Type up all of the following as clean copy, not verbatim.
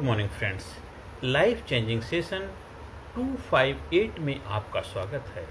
Good morning friends, life changing session 258 में आपका स्वागत है।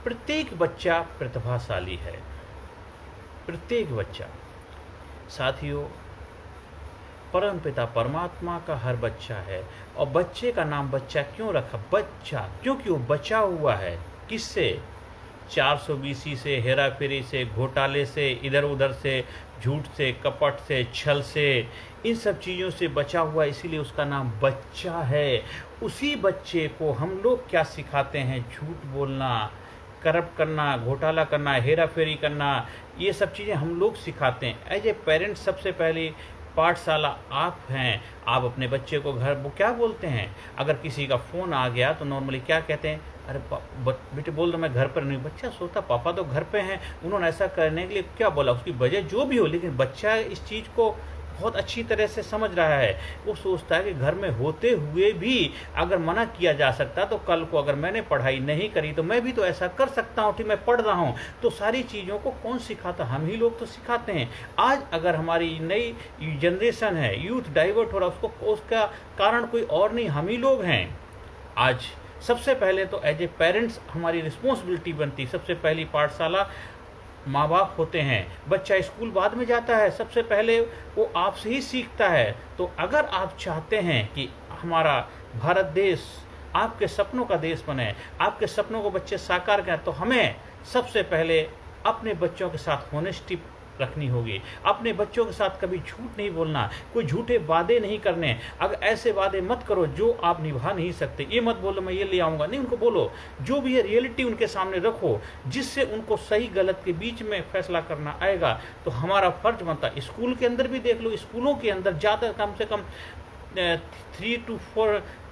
प्रत्येक बच्चा प्रतिभाशाली है, प्रत्येक बच्चा। साथियों, परमपिता परमात्मा का हर बच्चा है। और बच्चे का नाम बच्चा क्यों रखा? बच्चा क्योंकि वो बचा हुआ है। किससे? 420 से, हेरा फेरी से, घोटाले से, इधर उधर से, झूठ से, कपट से, छल से, इन सब चीज़ों से बचा हुआ, इसीलिए उसका नाम बच्चा है। उसी बच्चे को हम लोग क्या सिखाते हैं? झूठ बोलना, करप्ट करना, घोटाला करना, हेरा फेरी करना, ये सब चीज़ें हम लोग सिखाते हैं। एज ए पेरेंट सबसे पहले पाठशाला आप हैं। आप अपने बच्चे को घर वो क्या बोलते हैं? अगर किसी का फ़ोन आ गया तो नॉर्मली क्या कहते हैं? अरे बेटे बोल दो मैं घर पर नहीं। बच्चा सोचता पापा तो घर पे हैं, उन्होंने ऐसा करने के लिए क्या बोला, उसकी वजह जो भी हो, लेकिन बच्चा इस चीज़ को बहुत अच्छी तरह से समझ रहा है। वो सोचता है कि घर में होते हुए भी अगर मना किया जा सकता तो कल को अगर मैंने पढ़ाई नहीं करी तो मैं भी तो ऐसा कर सकता हूँ कि मैं पढ़ रहा हूँ। तो सारी चीज़ों को कौन सिखाता? हम ही लोग तो सिखाते हैं। आज अगर हमारी नई जनरेशन है, यूथ डाइवर्ट हो रहा, उसका कारण कोई और नहीं, हम ही लोग हैं। आज सबसे पहले तो एज ए पेरेंट्स हमारी रिस्पॉन्सिबिलिटी बनती, सबसे पहली पाठशाला माँ बाप होते हैं। बच्चा स्कूल बाद में जाता है, सबसे पहले वो आपसे ही सीखता है। तो अगर आप चाहते हैं कि हमारा भारत देश आपके सपनों का देश बने, आपके सपनों को बच्चे साकार करें, तो हमें सबसे पहले अपने बच्चों के साथ होनेस्टी रखनी होगी। अपने बच्चों के साथ कभी झूठ नहीं बोलना, कोई झूठे वादे नहीं करने। अगर ऐसे वादे मत करो जो आप निभा नहीं सकते। ये मत बोलो मैं ये ले आऊँगा, नहीं, उनको बोलो जो भी है रियलिटी उनके सामने रखो, जिससे उनको सही गलत के बीच में फैसला करना आएगा। तो हमारा फर्ज बनता है। स्कूल के अंदर भी देख लो, स्कूलों के अंदर ज़्यादा कम से कम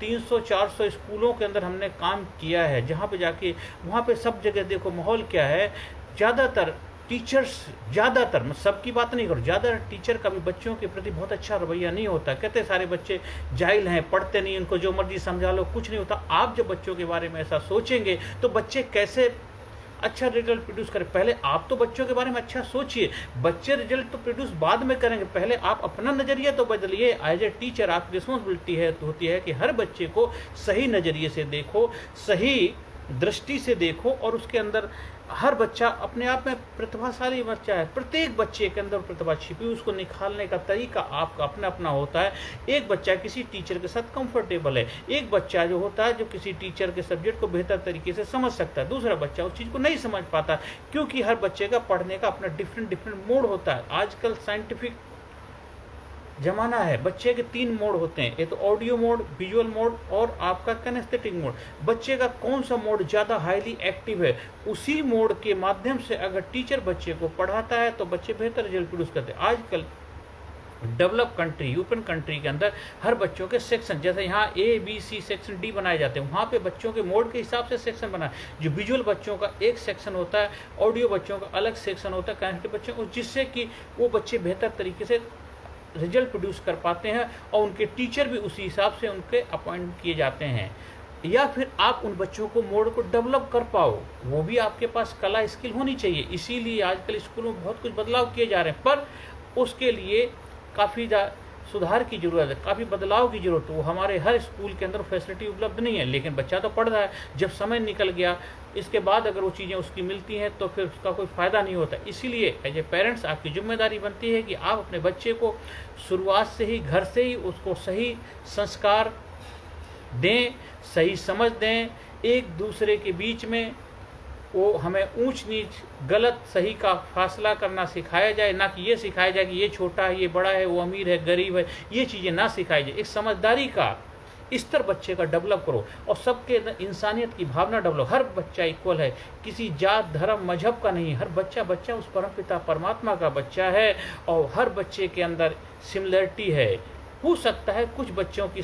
300-400 स्कूलों के अंदर हमने काम किया है, जहाँ पे जाके वहाँ पे सब जगह देखो माहौल क्या है। ज़्यादातर टीचर्स, ज़्यादातर, मैं सबकी बात नहीं करूँ, ज़्यादातर टीचर का भी बच्चों के प्रति बहुत अच्छा रवैया नहीं होता। कहते सारे बच्चे जाहिल हैं, पढ़ते नहीं, उनको जो मर्जी समझा लो, कुछ नहीं होता। आप जब बच्चों के बारे में ऐसा सोचेंगे तो बच्चे कैसे अच्छा रिजल्ट प्रोड्यूस करें? पहले आप तो बच्चों के बारे में अच्छा सोचिए। बच्चे रिजल्ट तो प्रोड्यूस बाद में करेंगे, पहले आप अपना नज़रिया तो बदलिए। एज ए टीचर आपकी रिस्पॉन्सिबिलिटी होती है कि हर बच्चे को सही नज़रिए से देखो, सही दृष्टि से देखो, और उसके अंदर हर बच्चा अपने आप में प्रतिभाशाली बच्चा है। प्रत्येक बच्चे के अंदर प्रतिभा छिपी, उसको निखारने का तरीका आपका अपना अपना होता है। एक बच्चा किसी टीचर के साथ कंफर्टेबल है, एक बच्चा जो होता है जो किसी टीचर के सब्जेक्ट को बेहतर तरीके से समझ सकता है, दूसरा बच्चा उस चीज़ को नहीं समझ पाता, क्योंकि हर बच्चे का पढ़ने का अपना डिफरेंट मोड होता है। आजकल साइंटिफिक जमाना है। बच्चे के 3 मोड होते हैं, एक तो ऑडियो मोड, विजुअल मोड और आपका किनेस्थेटिक मोड। बच्चे का कौन सा मोड ज़्यादा हाईली एक्टिव है, उसी मोड के माध्यम से अगर टीचर बच्चे को पढ़ाता है तो बच्चे बेहतर रिजल्ट प्रोड्यूस करते हैं। आजकल डेवलप कंट्री, यूरोपियन कंट्री के अंदर हर बच्चों के सेक्शन, जैसे यहाँ A, B, C section D बनाए जाते हैं, वहाँ पे बच्चों के मोड के हिसाब से सेक्शन बना। जो विजुअल बच्चों का एक सेक्शन होता है, ऑडियो बच्चों का अलग सेक्शन होता है, किनेस्थेटिक बच्चों को, जिससे कि वो बच्चे बेहतर तरीके से रिजल्ट प्रोड्यूस कर पाते हैं और उनके टीचर भी उसी हिसाब से उनके अपॉइंट किए जाते हैं। या फिर आप उन बच्चों को मोड को डेवलप कर पाओ, वो भी आपके पास कला स्किल होनी चाहिए। इसीलिए आजकल स्कूलों में बहुत कुछ बदलाव किए जा रहे हैं, पर उसके लिए काफ़ी सुधार की ज़रूरत है, काफ़ी बदलाव की ज़रूरत है। वो हमारे हर स्कूल के अंदर फैसिलिटी उपलब्ध नहीं है, लेकिन बच्चा तो पढ़ रहा है। जब समय निकल गया, इसके बाद अगर वो चीज़ें उसकी मिलती हैं तो फिर उसका कोई फ़ायदा नहीं होता। इसीलिए एज ए पेरेंट्स आपकी जिम्मेदारी बनती है कि आप अपने बच्चे को शुरुआत से ही, घर से ही उसको सही संस्कार दें, सही समझ दें। एक दूसरे के बीच में वो हमें ऊंच नीच, गलत सही का फासला करना सिखाया जाए, ना कि ये सिखाया जाए कि ये छोटा है, ये बड़ा है, वो अमीर है, गरीब है। ये चीज़ें ना सिखाई जाए। एक समझदारी का स्तर बच्चे का डेवलप करो और सबके अंदर इंसानियत की भावना डेवलप। हर बच्चा इक्वल है, किसी जात, धर्म, मजहब का नहीं। हर बच्चा उस परमपिता परमात्मा का बच्चा है और हर बच्चे के अंदर सिमिलरिटी है। हो सकता है कुछ बच्चों की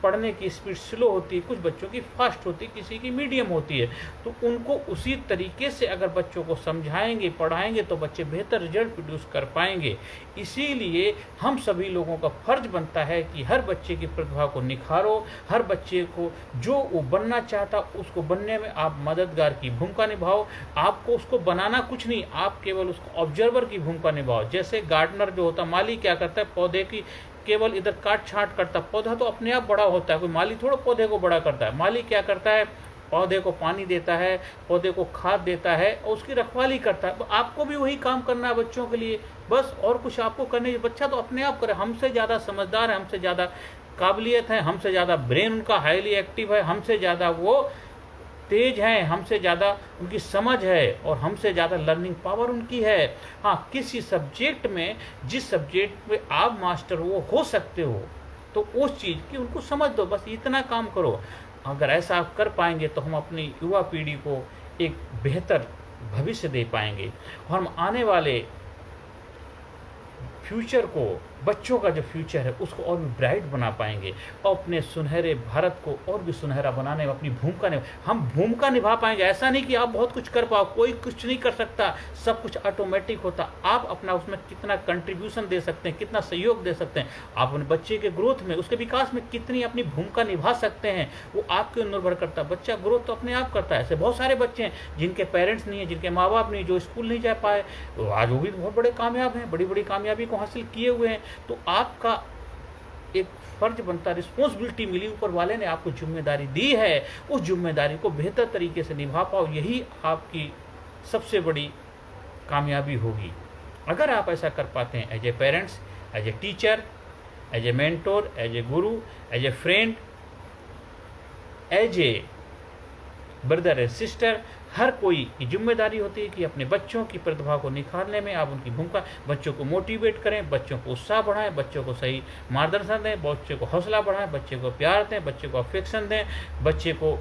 पढ़ने की स्पीड स्लो होती है, कुछ बच्चों की फास्ट होती है, किसी की मीडियम होती है। तो उनको उसी तरीके से अगर बच्चों को समझाएंगे, पढ़ाएंगे तो बच्चे बेहतर रिजल्ट प्रोड्यूस कर पाएंगे। इसीलिए हम सभी लोगों का फर्ज बनता है कि हर बच्चे की प्रतिभा को निखारो, हर बच्चे को जो वो बनना चाहता उसको बनने में आप मददगार की भूमिका निभाओ। आपको उसको बनाना कुछ नहीं, आप केवल उसको ऑब्जर्वर की भूमिका निभाओ। जैसे गार्डनर जो होता, माली क्या करता है, पौधे की केवल इधर काट छांट करता, पौधा तो अपने आप बड़ा होता है, कोई माली थोड़ा पौधे को बड़ा करता है। माली क्या करता है, पौधे को पानी देता है, पौधे को खाद देता है और उसकी रखवाली करता है। आपको भी वही काम करना है बच्चों के लिए, बस और कुछ आपको करने, बच्चा तो अपने आप करे। हमसे ज़्यादा समझदार है, हमसे ज़्यादा काबिलियत है, हमसे ज़्यादा ब्रेन उनका हाईली एक्टिव है, हमसे ज़्यादा वो तेज हैं, हमसे ज़्यादा उनकी समझ है और हमसे ज़्यादा लर्निंग पावर उनकी है। हाँ, किसी सब्जेक्ट में, जिस सब्जेक्ट में आप मास्टर वो हो सकते हो, तो उस चीज़ की उनको समझ दो, बस इतना काम करो। अगर ऐसा आप कर पाएंगे तो हम अपनी युवा पीढ़ी को एक बेहतर भविष्य दे पाएंगे और हम आने वाले फ्यूचर को, बच्चों का जो फ्यूचर है उसको और भी ब्राइट बना पाएंगे और अपने सुनहरे भारत को और भी सुनहरा बनाने में अपनी भूमिका हम भूमिका निभा पाएंगे। ऐसा नहीं कि आप बहुत कुछ कर पाओ, कोई कुछ नहीं कर सकता, सब कुछ ऑटोमेटिक होता। आप अपना उसमें कितना कंट्रीब्यूशन दे सकते हैं, कितना सहयोग दे सकते हैं, आप अपने बच्चे के ग्रोथ में, उसके विकास में कितनी अपनी भूमिका निभा सकते हैं, वो आपके निर्भर करता है। बच्चा ग्रोथ तो अपने आप करता है। ऐसे बहुत सारे बच्चे हैं जिनके पेरेंट्स नहीं है, जिनके माँ बाप नहीं, जो स्कूल नहीं जा पाए, तो आज वो भी बहुत बड़े कामयाब हैं, बड़ी बड़ी कामयाबी को हासिल किए हुए हैं। तो आपका एक फर्ज बनता, रिस्पॉन्सिबिलिटी मिली, ऊपर वाले ने आपको जिम्मेदारी दी है, उस जिम्मेदारी को बेहतर तरीके से निभा पाओ, यही आपकी सबसे बड़ी कामयाबी होगी। अगर आप ऐसा कर पाते हैं as a parents, as a teacher, as a mentor, as a guru, as a friend, as a brother and sister, हर कोई की जिम्मेदारी होती है कि अपने बच्चों की प्रतिभा को निखारने में आप उनकी भूमिका, बच्चों को मोटिवेट करें, बच्चों को उत्साह बढ़ाएं, बच्चों को सही मार्गदर्शन दें, बच्चों को हौसला बढ़ाएं, बच्चे को प्यार दें, बच्चे को अफेक्शन दें, बच्चे को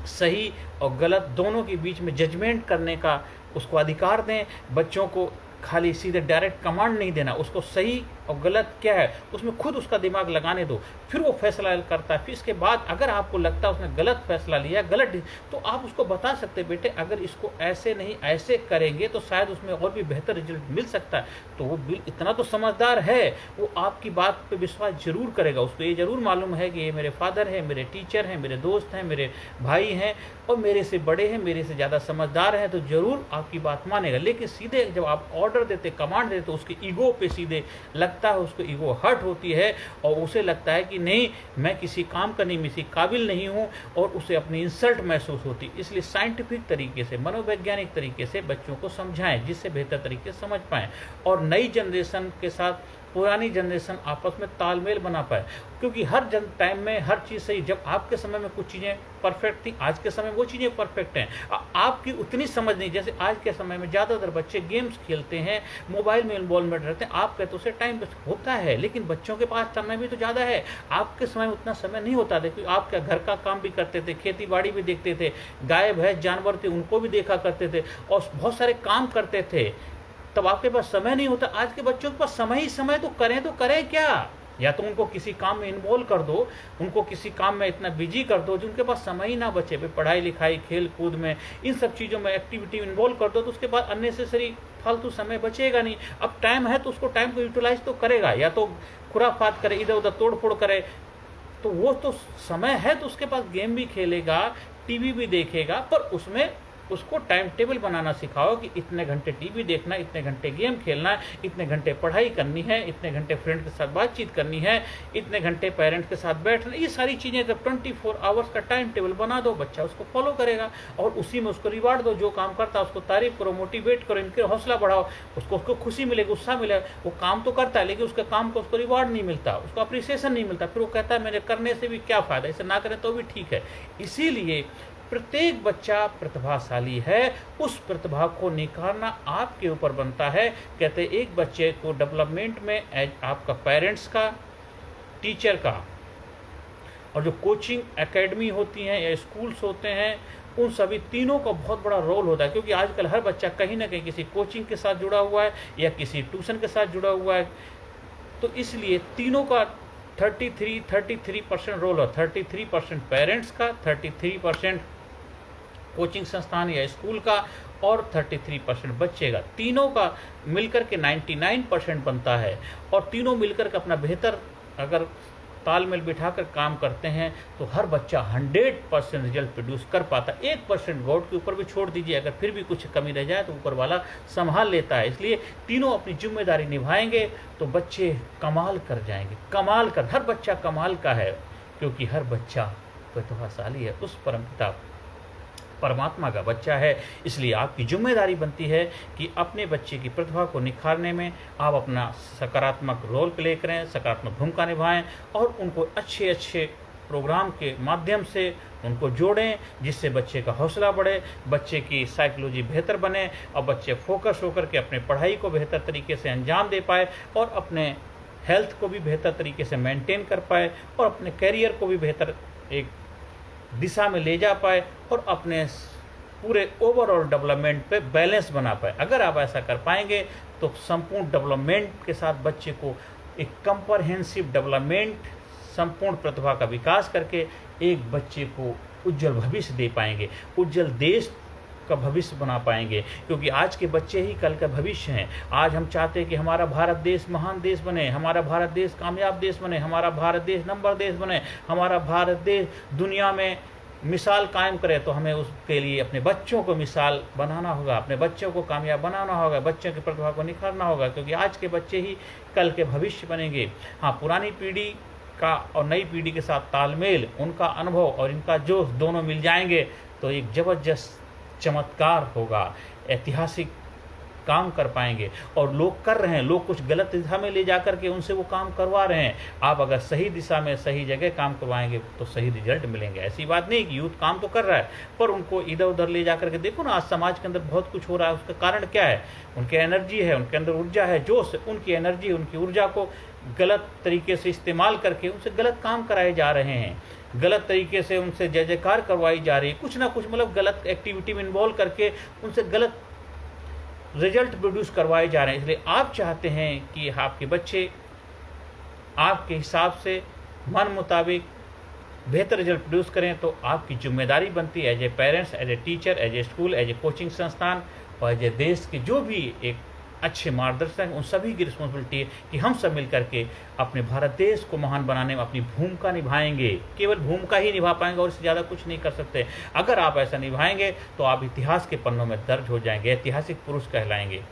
सही और गलत दोनों के बीच में जजमेंट करने का उसको अधिकार दें। बच्चों को खाली सीधे डायरेक्ट कमांड नहीं देना, उसको सही और गलत क्या है उसमें खुद उसका दिमाग लगाने दो, फिर वो फैसला करता है। फिर इसके बाद अगर आपको लगता है उसने गलत फैसला लिया, गलत, तो आप उसको बता सकते बेटे अगर इसको ऐसे नहीं ऐसे करेंगे तो शायद उसमें और भी बेहतर रिजल्ट मिल सकता है। तो वो इतना तो समझदार है, वो आपकी बात पे विश्वास जरूर करेगा। उसको ये जरूर मालूम है कि ये मेरे फादर हैं, मेरे टीचर हैं, मेरे दोस्त हैं, मेरे भाई हैं और मेरे से बड़े हैं, मेरे से ज़्यादा समझदार हैं, तो जरूर आपकी बात मानेगा। लेकिन सीधे जब आप ऑर्डर देते, कमांड देते, तो उसके ईगो पे सीधे लगता है, उसको ईगो हर्ट होती है और उसे लगता है कि नहीं मैं किसी काम का नहीं, मैं किसी काबिल नहीं हूं और उसे अपनी इंसल्ट महसूस होती। इसलिए साइंटिफिक तरीके से, मनोवैज्ञानिक तरीके से बच्चों को समझाएं जिससे बेहतर तरीके से समझ पाएं और नई जनरेशन के साथ पुरानी जनरेशन आपस में तालमेल बना पाए। क्योंकि हर टाइम में हर चीज़ सही, जब आपके समय में कुछ चीज़ें परफेक्ट थी, आज के समय वो चीज़ें परफेक्ट हैं। आपकी उतनी समझ नहीं, जैसे आज के समय में ज़्यादातर बच्चे गेम्स खेलते हैं, मोबाइल में इन्वॉल्वमेंट रहते हैं। आप कहते उसे टाइम वेस्ट होता है, लेकिन बच्चों के पास समय भी तो ज़्यादा है। आपके समय में उतना समय नहीं होता था, क्योंकि आप क्या घर का काम भी करते थे, खेती बाड़ी भी देखते थे, गाय भैंस जानवर थे उनको भी देखा करते थे और बहुत सारे काम करते थे, तब आपके पास समय नहीं होता। आज के बच्चों के पास समय ही समय, तो करें क्या? या तो उनको किसी काम में इन्वॉल्व कर दो, उनको किसी काम में इतना बिजी कर दो जो उनके पास समय ही ना बचे। पढ़ाई लिखाई, खेल कूद में, इन सब चीज़ों में एक्टिविटी इन्वॉल्व कर दो, तो उसके बाद अननेसेसरी फालतू समय बचेगा नहीं। अब टाइम है तो उसको टाइम को यूटिलाइज तो करेगा, या तो खुराफात करे, इधर उधर तोड़ फोड़ करे, तो वो तो समय है तो उसके पास गेम भी खेलेगा, टीवी भी देखेगा, पर उसमें उसको टाइम टेबल बनाना सिखाओ कि इतने घंटे टीवी देखना, इतने घंटे गेम खेलना, इतने घंटे पढ़ाई करनी है, इतने घंटे फ्रेंड के साथ बातचीत करनी है, इतने घंटे पेरेंट्स के साथ बैठना। ये सारी चीज़ें जब 24 आवर्स का टाइम टेबल बना दो, बच्चा उसको फॉलो करेगा और उसी में उसको रिवार्ड दो। जो काम करता है उसको तारीफ करो, मोटिवेट करो, इनके हौसला बढ़ाओ, उसको खुशी मिलेगी, उत्साह मिलेगा। वो काम तो करता है लेकिन उसके काम को उसको रिवार्ड नहीं मिलता, उसको अप्रिसिएशन नहीं मिलता, फिर वो कहता है मेरे करने से भी क्या फ़ायदा, इसे ना करें तो भी ठीक है। इसीलिए प्रत्येक बच्चा प्रतिभाशाली है, उस प्रतिभा को निखारना आपके ऊपर बनता है। कहते एक बच्चे को डेवलपमेंट में एज आपका पेरेंट्स का, टीचर का और जो कोचिंग एकेडमी होती हैं या स्कूल्स होते हैं, उन सभी तीनों का बहुत बड़ा रोल होता है। क्योंकि आजकल हर बच्चा कहीं ना कहीं किसी कोचिंग के साथ जुड़ा हुआ है या किसी ट्यूशन के साथ जुड़ा हुआ है, तो इसलिए तीनों का 33% रोल है। 33% पेरेंट्स का, 33% कोचिंग संस्थान या स्कूल का और 33% बच्चे का। तीनों का मिलकर के 99% बनता है और तीनों मिलकर के अपना बेहतर अगर तालमेल बिठाकर काम करते हैं तो हर बच्चा 100% रिजल्ट प्रोड्यूस कर पाता है। 1% गॉड के ऊपर भी छोड़ दीजिए, अगर फिर भी कुछ कमी रह जाए तो ऊपर वाला संभाल लेता है। इसलिए तीनों अपनी जिम्मेदारी निभाएंगे तो बच्चे कमाल कर जाएंगे, कमाल कर, हर बच्चा कमाल का है, क्योंकि हर बच्चा प्रतिभाशाली है, उस परमपिता परमात्मा का बच्चा है। इसलिए आपकी जिम्मेदारी बनती है कि अपने बच्चे की प्रतिभा को निखारने में आप अपना सकारात्मक रोल प्ले करें, सकारात्मक भूमिका निभाएं और उनको अच्छे अच्छे प्रोग्राम के माध्यम से उनको जोड़ें, जिससे बच्चे का हौसला बढ़े, बच्चे की साइकोलॉजी बेहतर बने और बच्चे फोकस होकर के अपने पढ़ाई को बेहतर तरीके से अंजाम दे पाए और अपने हेल्थ को भी बेहतर तरीके से मेंटेन कर पाए और अपने कैरियर को भी बेहतर एक दिशा में ले जा पाए और अपने पूरे ओवरऑल डेवलपमेंट पे बैलेंस बना पाए। अगर आप ऐसा कर पाएंगे तो संपूर्ण डेवलपमेंट के साथ बच्चे को एक कंप्रहेंसिव डेवलपमेंट, संपूर्ण प्रतिभा का विकास करके एक बच्चे को उज्जवल भविष्य दे पाएंगे, उज्जवल देश का भविष्य बना पाएंगे, क्योंकि आज के बच्चे ही कल का भविष्य हैं। आज हम चाहते हैं कि हमारा भारत देश महान देश बने, हमारा भारत देश कामयाब देश बने, हमारा भारत देश नंबर देश बने, हमारा भारत देश दुनिया में मिसाल कायम करे। तो हमें उसके लिए अपने बच्चों को मिसाल बनाना होगा, अपने बच्चों को कामयाब बनाना होगा, बच्चों की प्रतिभा को निखारना होगा, क्योंकि आज के बच्चे ही कल के भविष्य बनेंगे। हाँ, पुरानी पीढ़ी का और नई पीढ़ी के साथ तालमेल, उनका अनुभव और इनका जोश दोनों मिल जाएंगे तो एक जबरदस्त चमत्कार होगा, ऐतिहासिक काम कर पाएंगे। और लोग कर रहे हैं, लोग कुछ गलत दिशा में ले जाकर के उनसे वो काम करवा रहे हैं। आप अगर सही दिशा में सही जगह काम करवाएंगे तो सही रिजल्ट मिलेंगे। ऐसी बात नहीं कि यूथ काम तो कर रहा है पर उनको इधर उधर ले जाकर के, देखो ना आज समाज के अंदर बहुत कुछ हो रहा है, उसका कारण क्या है? उनकी एनर्जी है, उनके अंदर ऊर्जा है, जोश, उनकी एनर्जी, उनकी ऊर्जा को गलत तरीके से इस्तेमाल करके उनसे गलत काम कराए जा रहे हैं, गलत तरीके से उनसे जय जयकार करवाई जा रही है, कुछ ना कुछ मतलब गलत एक्टिविटी में इन्वॉल्व करके उनसे गलत रिजल्ट प्रोड्यूस करवाए जा रहे हैं। इसलिए आप चाहते हैं कि आपके बच्चे आपके हिसाब से मन मुताबिक बेहतर रिजल्ट प्रोड्यूस करें, तो आपकी जिम्मेदारी बनती है as a parents, as a teacher, as a school, as a coaching संस्थान और एज ए देश के जो भी एक अच्छे मार्गदर्शक हैं, उन सभी की रिस्पॉन्सिबिलिटी है कि हम सब मिल करके अपने भारत देश को महान बनाने में अपनी भूमिका निभाएंगे। केवल भूमिका ही निभा पाएंगे और इससे ज़्यादा कुछ नहीं कर सकते। अगर आप ऐसा निभाएंगे तो आप इतिहास के पन्नों में दर्ज हो जाएंगे, ऐतिहासिक पुरुष कहलाएंगे।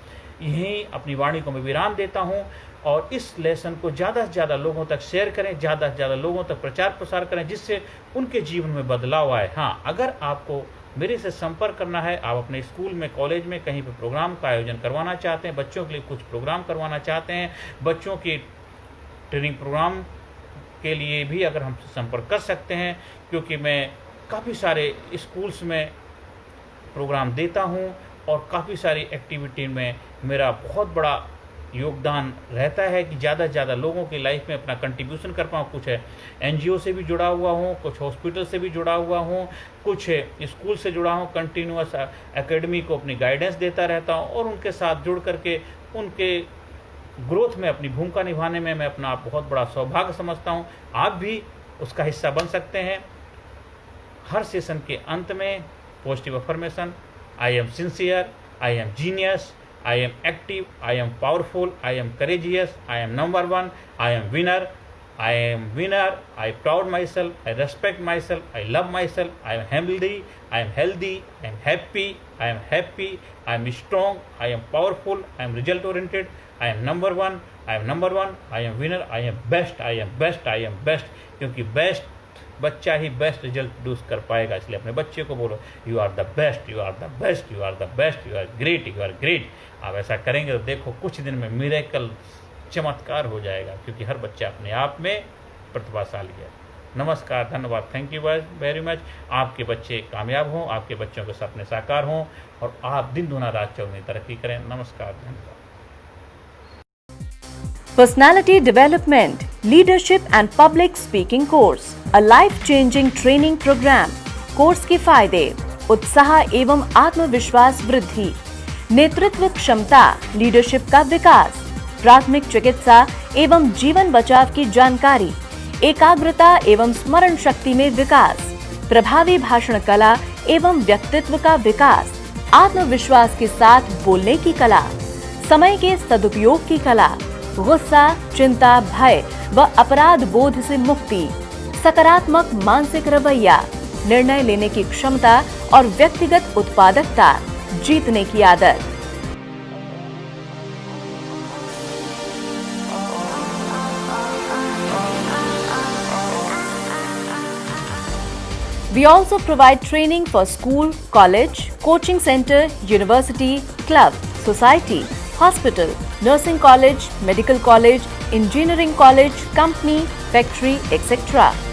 यहीं अपनी वाणी को मैं विराम देता हूँ और इस लेसन को ज़्यादा से ज़्यादा लोगों तक शेयर करें, ज़्यादा से ज़्यादा लोगों तक प्रचार प्रसार करें, जिससे उनके जीवन में बदलाव आए। हाँ, अगर आपको मेरे से संपर्क करना है, आप अपने स्कूल में, कॉलेज में कहीं पर प्रोग्राम का आयोजन करवाना चाहते हैं, बच्चों के लिए कुछ प्रोग्राम करवाना चाहते हैं, बच्चों की ट्रेनिंग प्रोग्राम के लिए भी अगर हमसे संपर्क कर सकते हैं, क्योंकि मैं काफ़ी सारे स्कूल्स में प्रोग्राम देता हूं और काफ़ी सारी एक्टिविटी में मेरा बहुत बड़ा योगदान रहता है कि ज़्यादा से ज़्यादा लोगों की लाइफ में अपना कंट्रीब्यूशन कर पाऊँ। कुछ एनजीओ से भी जुड़ा हुआ हूँ, कुछ हॉस्पिटल से भी जुड़ा हुआ हूँ, कुछ स्कूल से जुड़ा हूँ, कंटिन्यूअस एकेडमी को अपनी गाइडेंस देता रहता हूँ और उनके साथ जुड़ करके उनके ग्रोथ में अपनी भूमिका निभाने में मैं अपना बहुत बड़ा सौभाग्य समझता हूँ। आप भी उसका हिस्सा बन सकते हैं। हर सेशन के अंत में positive affirmation, I am sincere, I am genius, I am active, I am powerful, I am courageous, I am number one, I am winner, I proud myself, I respect myself, I love myself, I am healthy, I am happy, I am strong, I am powerful, I am result oriented, I am number one, I am winner, I am best, क्योंकि best बच्चा ही best result produce कर पाएगा। इसलिए अपने बच्चे को बोलो you are the best, you are the best, you are the best, you are great, you are great. आप ऐसा करेंगे तो देखो कुछ दिन में मिरेकल, चमत्कार हो जाएगा, क्योंकि हर बच्चा अपने आप में प्रतिभाशाली है। नमस्कार, धन्यवाद, थैंक यू वेरी मच। आपके बच्चे कामयाब हों, आपके बच्चों के सपने साकार हों और आप दिन दूना रात चौगुनी तरक्की करें। नमस्कार, धन्यवाद। Personality Development, Leadership and Public Speaking Course, a life-changing training program. Course के फायदे: उत्साह एवं आत्मविश्वास वृद्धि, नेतृत्व क्षमता, लीडरशिप का विकास, प्राथमिक चिकित्सा एवं जीवन बचाव की जानकारी, एकाग्रता एवं स्मरण शक्ति में विकास, प्रभावी भाषण कला एवं व्यक्तित्व का विकास, आत्मविश्वास के साथ बोलने की कला, समय के सदुपयोग की कला, गुस्सा, चिंता, भय व अपराध बोध से मुक्ति, सकारात्मक मानसिक रवैया, निर्णय लेने की क्षमता और व्यक्तिगत उत्पादकता, जीतने की आदत। We also provide training for school, college, coaching center, university, club, society, hospital, nursing college, medical college, engineering college, company, factory, etc.